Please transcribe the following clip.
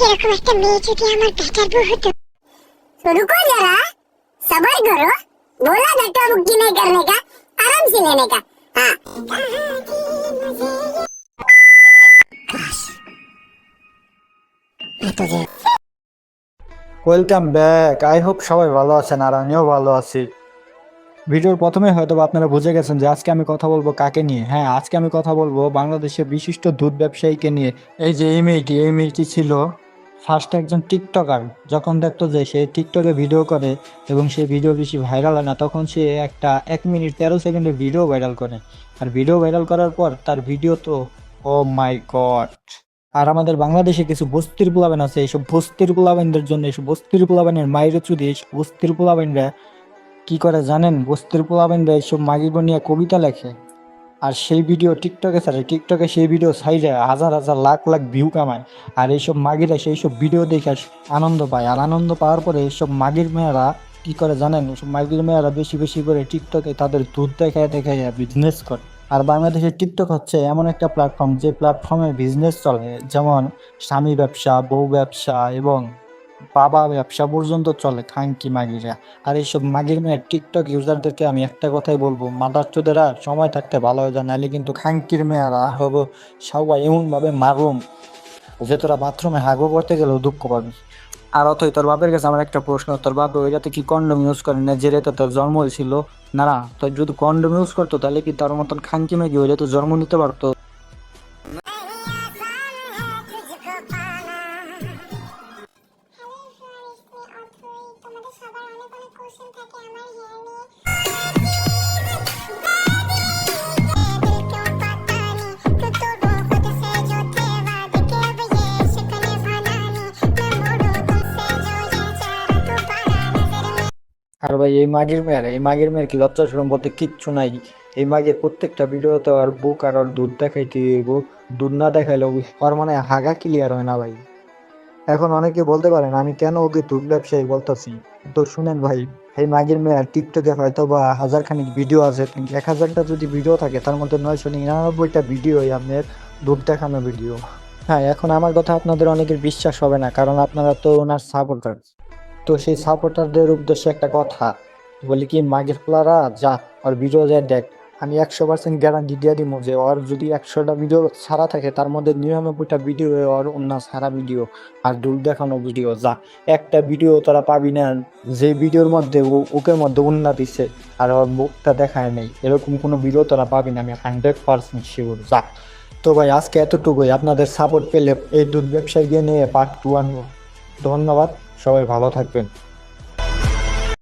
এরকম একটা মেয়ে যদি আমার বেটার বউ হতো। तो रुको जरा, सबर करो। बोला धक्का मुक्की नहीं करने का, आराम से लेने का। हाँ। Welcome back. আই হোপ সবাই ভালো আছেন আর আমিও ভালো আছি। ভিডিওর প্রথমে হয়তো আপনারা বুঝে গেছেন যে আজকে আমি কথা বলবো কাকে নিয়ে। হ্যাঁ, আজকে আমি কথা বলবো বাংলাদেশের বিশিষ্ট দুধ ব্যবসায়ীকে নিয়ে। এই যে এই মেয়েটি ছিল ফার্স্ট একজন টিকটকার। যখন দেখতো যে সে টিকটকে ভিডিও করে এবং সেই ভিডিও বেশি ভাইরাল হয় না, তখন সে একটা 1 মিনিট 13 সেকেন্ডের ভিডিও ভাইরাল করে। আর ভিডিও ভাইরাল করার পর তার ভিডিও তো ও মাই গড। আর আমাদের বাংলাদেশে কিছু বস্তির পোলাবেন আছে, এইসব বস্তির পোলাবেনদের জন্য, এইসব বস্তির পোলাবেনের মাইরে চুরি, এইসব বস্তির পোলাবেনরা কি করে জানেন? বস্তির পোলাবেনরা এইসব মাগিব নিয়ে কবিতা লেখে আর সেই ভিডিও টিকটকে ছাড়ে। টিকটকে সেই ভিডিও ছাইড়ে হাজার হাজার লাখ লাখ ভিউ কামায়। আর এইসব মাগিরা সেই সব ভিডিও দেখে আনন্দ পায়। আর আনন্দ পাওয়ার পরে এইসব মাগির মেয়েরা কি করে জানেন? এইসব মাগির মেয়েরা বেশি বেশি করে টিকটকে তাদের দুধ দেখায় দেখায় বিজনেস করে। আর বাংলাদেশের টিকটক হচ্ছে এমন একটা প্ল্যাটফর্ম যে প্ল্যাটফর্মে বিজনেস চলে, যেমন স্বামী ব্যবসা, বউ ব্যবসা এবং বাবা ব্যবসা পর্যন্ত চলে খাঙ্কি মাগিরা। আর এইসব মাগির মেয়ের টিকটক ইউজারদেরকে আমি একটা কথাই বলবো, মাদারচোদেরা সময় থাকতে ভালো হয়ে যায়, নাহলে কিন্তু খাঙ্কির মেয়েরা হবো সবাই এমনভাবে মারুম যে তোরা বাথরুমে হাগু করতে গেলেও দুঃখ পাবি। আর অথই তোর বাপের কাছে আমার একটা প্রশ্ন, তোর বাপ ওই রাতে কি কন্ডম ইউজ করে না যে রেতে তোর জন্ম হয়েছিল? না না, তোর যদি কন্ডম ইউজ করতো তাহলে কি তার মতন খাঙ্কি মেয়ে ওই রাতে জন্ম নিতে পারতো? তোমাদের সবার অনেক অনেক কোশ্চেন থাকে আমার হেয়ার নিয়ে। আর ভাই এই মাগের মেয়ের কি লজ্জা শরম বলতে কিচ্ছু নাই। এই মাগের প্রত্যেকটা ভিডিওতে আর বুক আর ওর দুধ দেখাইতে হইব। দুধ না দেখাইলে ওর মানে হাগা ক্লিয়ার হয় না ভাই। এখন অনেকে বলতে পারেন আমি কেন ওকে দুধ ব্যবসায়ী বলতেছি, তো শুনেন ভাই, এই মাগের মেয়ের টিকটকে হয়তো বা 1000 খানিক ভিডিও আছে, কিন্তু 1000টা যদি ভিডিও থাকে তার মধ্যে 999টা ভিডিওই আপনার দুধ দেখানো ভিডিও। হ্যাঁ, এখন আমার কথা আপনাদের অনেকের বিশ্বাস হবে না, কারণ আপনারা তো ওনার সাপোর্টার। তো সেই সাপোর্টারদের উদ্দেশ্যে একটা কথা বলি কি, মাগের পোলারা যা ওর ভিডিও যায় দেখ। আমি 100% গ্যারান্টি দিয়ে দিব যে ওর যদি 100টা ভিডিও ছাড়া থাকে তার মধ্যে 99টা ভিডিও ওর অন্য সারা ভিডিও আর দুধ দেখানো ভিডিও। যা একটা ভিডিও তোরা পাবি না যে ভিডিওর মধ্যে ওকে মধ্যে উন্না দিছে আর ওর মুখটা দেখায় নেই, এরকম কোনো ভিডিও তোরা পাবি না, আমি 100% শিওর। যা, তো ভাই আজকে এতটুকুই। আপনাদের সাপোর্ট পেলে এই দুধ ব্যবসায়ীকে নিয়ে পার্ট 2 আনবো। ধন্যবাদ, সবাই ভালো থাকবেন।